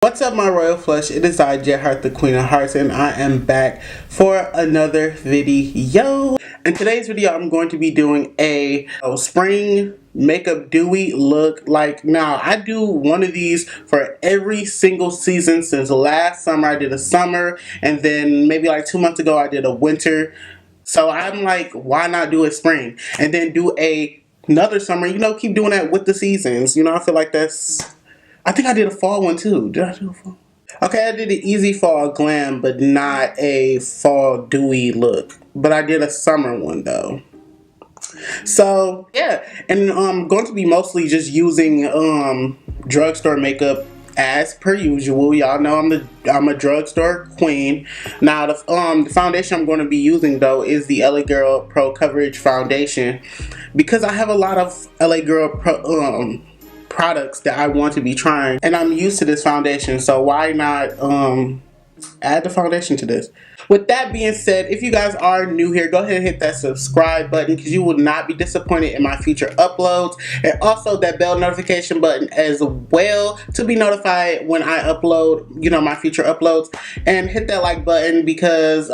What's up, my royal flush? It is I, Jet Heart, the Queen of Hearts, and I am back for another video. In today's video, I'm going to be doing a spring makeup dewy look. Like, now I do one of these for every single season since last summer. I did a summer, and then maybe like 2 months ago I did a winter. So I'm like, why not do a spring and then do another summer? You know, keep doing that with the seasons. You know, I feel like that's. I think I did a fall one too. Did I do a fall? Okay, I did an easy fall glam, but not a fall dewy look. But I did a summer one though. So yeah, and I'm going to be mostly just using drugstore makeup as per usual. Y'all know I'm a drugstore queen. Now the foundation I'm going to be using though is the LA Girl Pro Coverage Foundation, because I have a lot of LA Girl products that I want to be trying, and I'm used to this foundation, so why not add the foundation to this. With that being said, if you guys are new here, go ahead and hit that subscribe button, because you will not be disappointed in my future uploads, and also that bell notification button as well to be notified when I upload, you know, my future uploads, and hit that like button because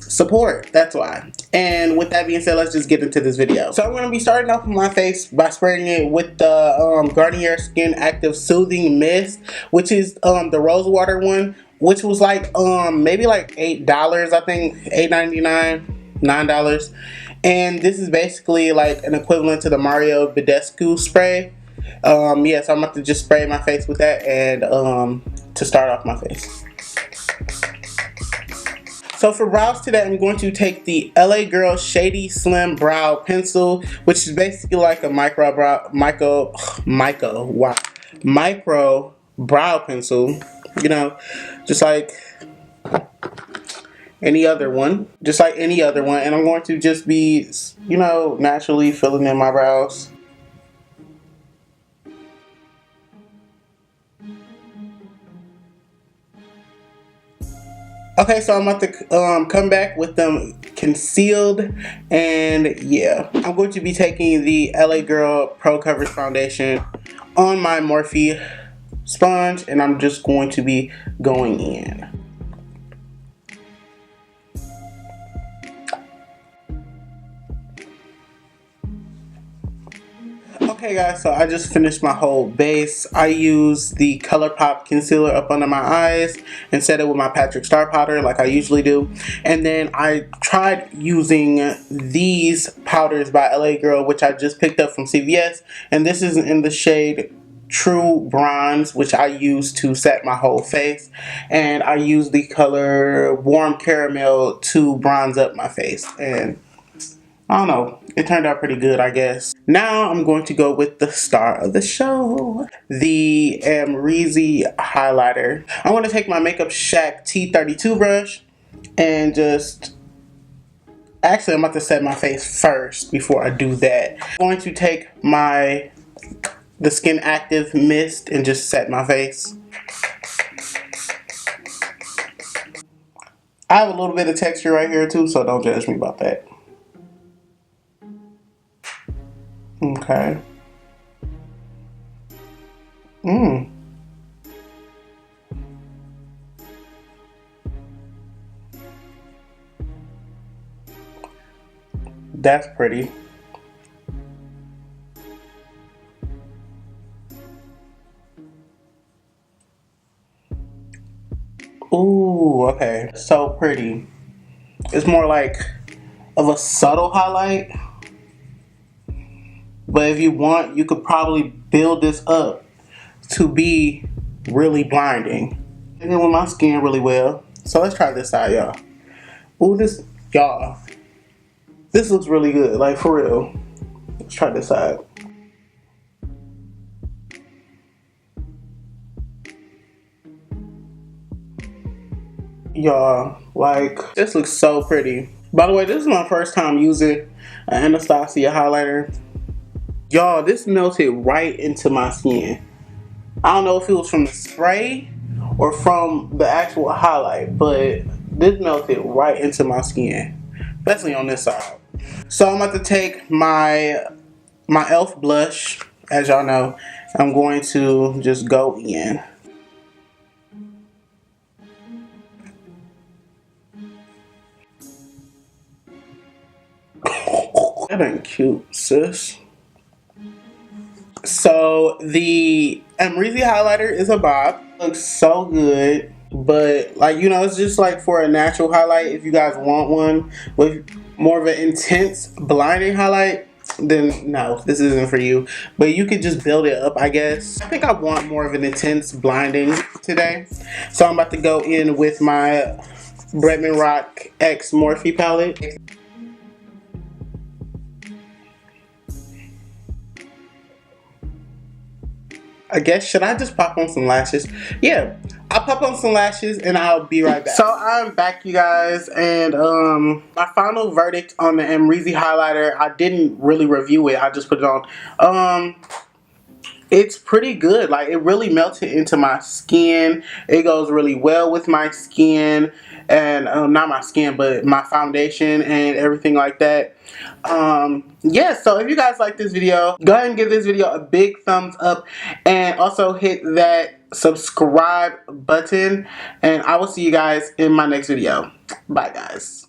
support, that's why. And with that being said, let's just get into this video. So I'm going to be starting off with my face by spraying it with the Garnier Skin Active Soothing Mist, which is the rose water one, which was like maybe like $8, I think, $8.99, $9. And this is basically like an equivalent to the Mario Badescu spray. Yeah, so I'm about to just spray my face with that, and to start off my face. So for brows today, I'm going to take the LA Girl Shady Slim Brow Pencil, which is basically like a micro brow pencil, you know, just like any other one, and I'm going to just be, you know, naturally filling in my brows. Okay, so I'm about to come back with them concealed, and yeah, I'm going to be taking the LA Girl Pro Coverage Foundation on my Morphe sponge, and I'm just going to be going in. Okay guys, so I just finished my whole base. I used the ColourPop concealer up under my eyes and set it with my Patrick Star powder like I usually do. And then I tried using these powders by LA Girl, which I just picked up from CVS. And this is in the shade True Bronze, which I use to set my whole face. And I use the color Warm Caramel to bronze up my face. And I don't know, it turned out pretty good, I guess. Now I'm going to go with the star of the show, the AMREZY highlighter. I'm going to take my Makeup Shack T32 brush and just, actually I'm about to set my face first before I do that. I'm going to take the Skin Active Mist and just set my face. I have a little bit of texture right here too, so don't judge me about that. Okay. That's pretty. Ooh, okay. So pretty. It's more like of a subtle highlight. But if you want, you could probably build this up to be really blinding. And then with my skin really well. So let's try this out, y'all. Ooh, y'all. This looks really good, like for real. Let's try this out. Y'all, like, this looks so pretty. By the way, this is my first time using an Anastasia highlighter. Y'all, this melted right into my skin. I don't know if it was from the spray or from the actual highlight, but this melted right into my skin, especially on this side. So I'm about to take my e.l.f. blush, as y'all know. I'm going to just go in. That ain't cute, sis. So the AMREZY highlighter is a bob. Looks so good, but like, you know, it's just like for a natural highlight. If you guys want one with more of an intense blinding highlight, then no, this isn't for you. But you could just build it up, I guess. I think I want more of an intense blinding today, so I'm about to go in with my Bretman Rock X Morphe palette. I guess, should I just pop on some lashes? Yeah, I'll pop on some lashes and I'll be right back. So I'm back, you guys, and my final verdict on the AMREZY highlighter, I didn't really review it, I just put it on. It's pretty good. Like, it really melted into my skin. It goes really well with my skin, and not my skin, but my foundation and everything like that. Yeah, so if you guys like this video, go ahead and give this video a big thumbs up, and also hit that subscribe button, and I will see you guys in my next video. Bye, guys.